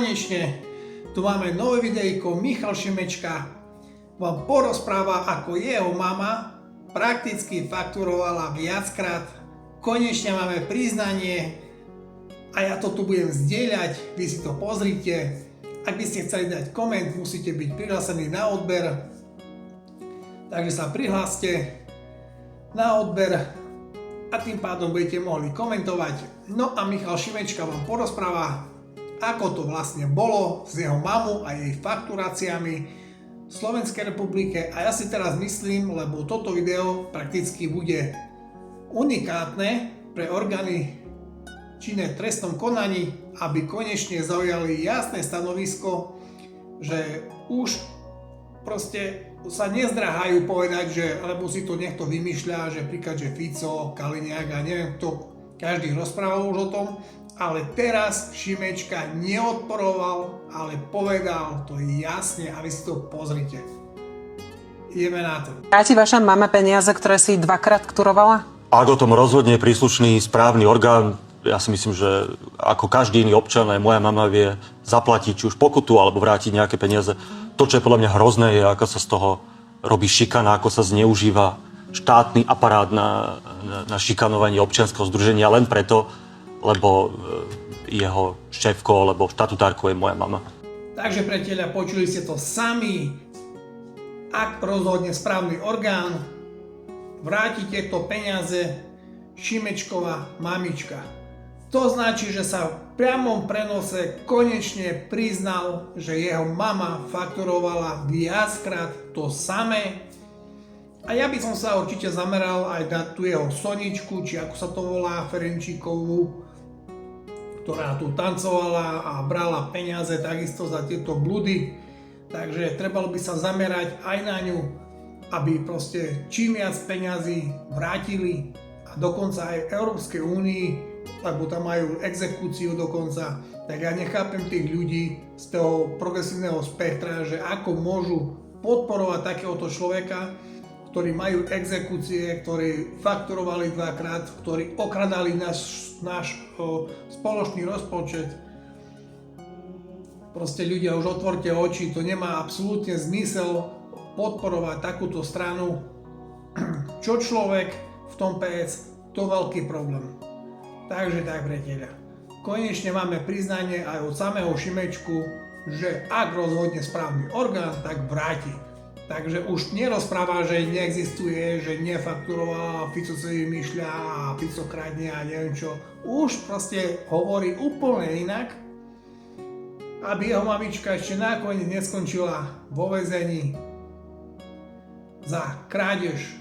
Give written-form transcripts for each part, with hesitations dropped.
konečne tu máme nové videjko. Michal Šimečka vám porozpráva, ako jeho mama prakticky fakturovala viackrát. Konečne máme priznanie a ja to tu budem zdieľať, vy si to pozrite. Ak by ste chceli dať koment, musíte byť prihlásení na odber. Takže sa prihláste na odber a tým pádom budete mohli komentovať. No a Michal Šimečka vám porozpráva, ako to vlastne bolo s jeho mamou a jej fakturáciami v Slovenskej republike. A ja si teraz myslím, lebo toto video prakticky bude unikátne pre orgány činné v trestnom konaní, aby konečne zaujali jasné stanovisko, že už proste sa nezdráhajú povedať, že lebo si to niekto vymýšľa, že príklad, že Fico, Kaliňák a neviem kto, každý rozprával už o tom, ale teraz Šimečka neodporoval, ale povedal to jasne a vy si to pozrite. Ideme na to. Vráti vaša mama peniaze, ktoré si dvakrát fakturovala? Ak o tom rozhodne príslušný správny orgán, ja si myslím, že ako každý iný občan, aj moja mama vie zaplatiť či už pokutu alebo vrátiť nejaké peniaze. To, čo je podľa mňa hrozné, je, ako sa z toho robí šikana, ako sa zneužíva štátny aparát na šikanovanie občianskeho združenia len preto, lebo jeho šéfkou alebo štatutárkou je moja mama. Takže priatelia, počuli ste to sami. Ak rozhodne správny orgán, vrátite to peniaze Šimečkova mamička. To značí, že sa v priamom prenose konečne priznal, že jeho mama fakturovala viackrát to samé. A ja by som sa určite zameral aj na tú jeho Soničku, či ako sa to volá, Ferenčíkovú, ktorá tu tancovala a brala peniaze takisto za tieto bludy. Takže trebalo by sa zamerať aj na ňu, aby proste čím viac peňazí vrátili a dokonca aj Európskej únii, lebo tam majú exekúciu dokonca, tak ja nechápem tých ľudí z toho progresívneho spektra, že ako môžu podporovať takéhoto človeka, ktorí majú exekúcie, ktorí fakturovali dvakrát, ktorí okradali náš spoločný rozpočet. Proste ľudia, už otvorte oči, to nemá absolútne zmysel podporovať takúto stranu. Čo človek v tom PS, to veľký problém. Takže tak, priatelia, konečne máme priznanie aj od samého Šimečku, že ak rozhodne správny orgán, tak vráti. Takže už nerozpráva, že neexistuje, že nefakturoval, Fico si vymýšľa a Fico kradne a neviem čo. Už proste hovorí úplne inak, aby jeho mamička ešte nakoniec neskončila vo väzení za krádež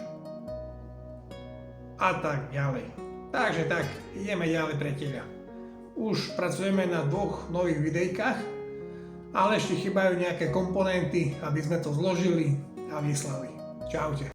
a tak ďalej. Takže tak, ideme ďalej, priatelia. Už pracujeme na 2 nových videjkách, ale ešte chýbajú nejaké komponenty, aby sme to zložili a vyslali. Čaute.